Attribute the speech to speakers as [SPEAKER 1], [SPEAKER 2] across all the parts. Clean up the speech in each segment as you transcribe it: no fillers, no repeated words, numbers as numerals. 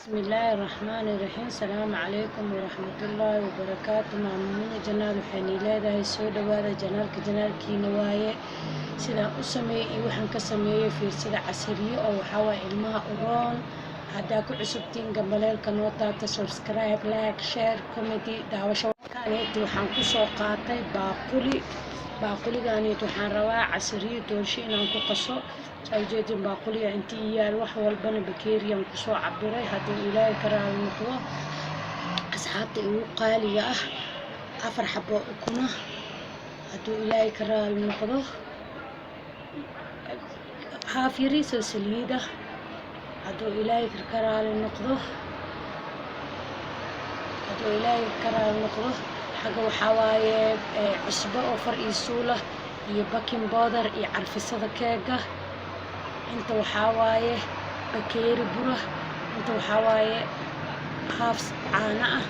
[SPEAKER 1] بسم الله الرحمن الرحيم. السلام عليكم ورحمة الله وبركاته. معلمين جنال وحني لا هاي سودا وهذا جنال كينواية سida u sameeyay waxaan ka sameeyay fiirsada casriyo oo waxa waa ilmaha uraan hadaa ku cusubtiin gambaleelka noo taabta subscribe like share comment daawasho kaaneed waxaan ku soo qaatay baaquligaani waxaan rabaa casriyo doorsho inaan ku qaso sawjeedin baaquliga intii yaal wax walbana bakeeriyan ku soo cabiray hadii ilaahay karaal noqdo asxaabta ugu qaaliga ah 4 xabo ukuna hadii ilaahay karaal noqdo haaf yariis oo saliid ah haduu ilaahay karaal noqdo xaga waxa waaye cusbo oo far iyo suula iyo baking powder iyo carfisada keega inta waxa waaye bakeeri bura inta waxa waaye haaf caana ah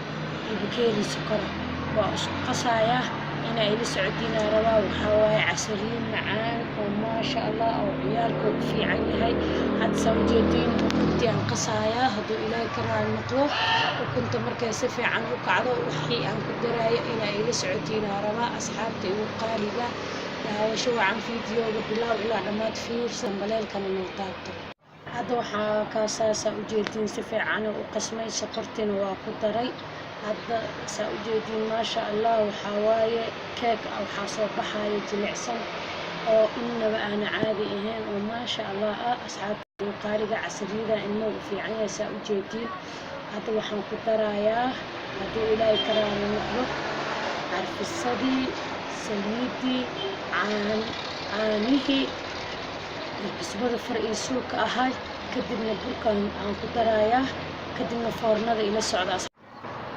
[SPEAKER 1] iyo bakeeri sokor waa isku qasaya ina ila socodina rabaa waxa waaye casriin macaan oo ma sha Allah oo ciyaarku fiican yahay had sawjeedin intii aan qasaya haduu ilaahay karaal noqdo ukunta markay si fiican u kacdo wixii aan ku daraayo ina ila socodina rabaa asxaabta ugu qaaliga daawasho wacan fiidiyowga bilow ilaa dhamaad fiirsan baleelkan noo taabto hadda waxa ka saasa u jeedin si fiican u qasmay sokortina waa ku daray hadda saa u jeedin ma sha Allah waxa waaye keeg waxa soo baxay jilicsan oo inaba aan caadi ahayn oo ma sha Allah asxaabta qaaliga casriyada inuu fiican yahay saa u jeedin hadda waxaan ku darayaa hadii ilaahay karaal noqdo carfisadii saliidii caanihi cusbada far iyo suulka ahay kadibna burkan aan ku darayaa kadibna foornada ila socda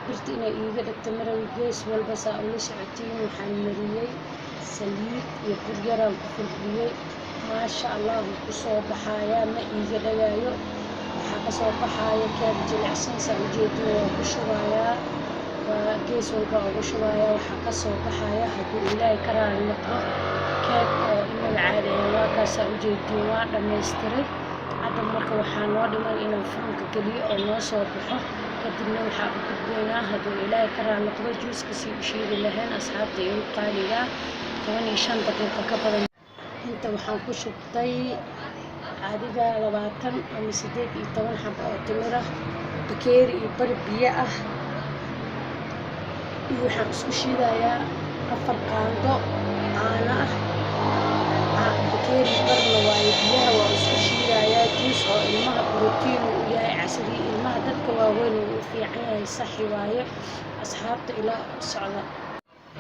[SPEAKER 1] birta inay iiga dhigto marawi gees walba saa ula socotiin waxaan mariyay saliid iyo bur yaraan ku firdhiyay ma sha Allah ku soo baxaya ma iiga dhagaayo waxa ka soo baxaya keeg jilicsan saa u jeedin waa ku shubayaa waa gees walba ugu shubayaa waxa ka soo baxaya hadii ilaahay karaal noqdo keeg oo inaba caadi ah waa ka saa u jeedin waa dhameystiray hadda marka waxaa noo dhiman inaan furanka galiyo oo noo soo baxo kadibna waxa ku gudbeenaa haduu ilaahay karaal noqdo juuska si u shiidi lahayn asxaabta ugu qaaliga 15 daqiiqo ka badan inta waxaan ku shubtay adiga 20 ama 18 xabo oo timir ah bakeeri iyo bar biyo ah iyo waxaan isku shiidayaa 4 qaando caano ah bakeeri barna waa biyaha waa isku shiidayaa juus oo ilmaha borotiin u yahay casri ilmaha dadka waaweyn uu fiican yahay saxi waaye asxaabta ila socda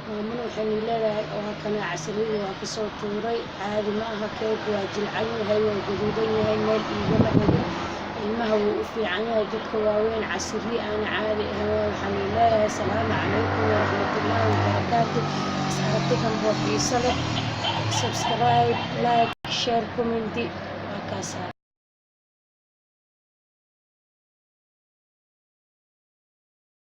[SPEAKER 1] maamul waxay leedahay oo kana casriga waa ka soo tuuray caadi ma aha keeg waa jilcan yahay waa gaduudan yahay meel iiga dhigay ilmaha uu u fiican yahay dadka waaweyn casri aan caadi ahayn waxaan leeyahay salaamu calaykum wa rahmatullahi wa barakaatuh asxaabta kan booxiisa leh subscribe like share comment waa kaasa